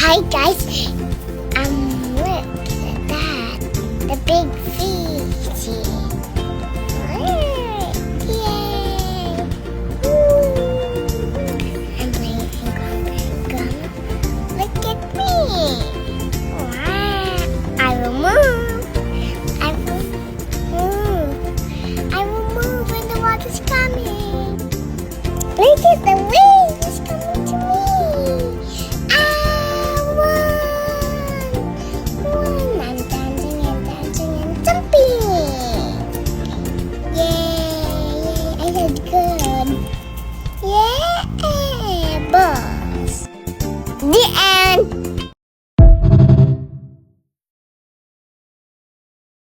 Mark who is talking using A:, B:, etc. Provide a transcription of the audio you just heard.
A: Hi guys, look at that, the big fish. Yay! Woo. I'm playing gum. Look at me. Wow. I will move. I will move. I will move when the water's coming. Look at the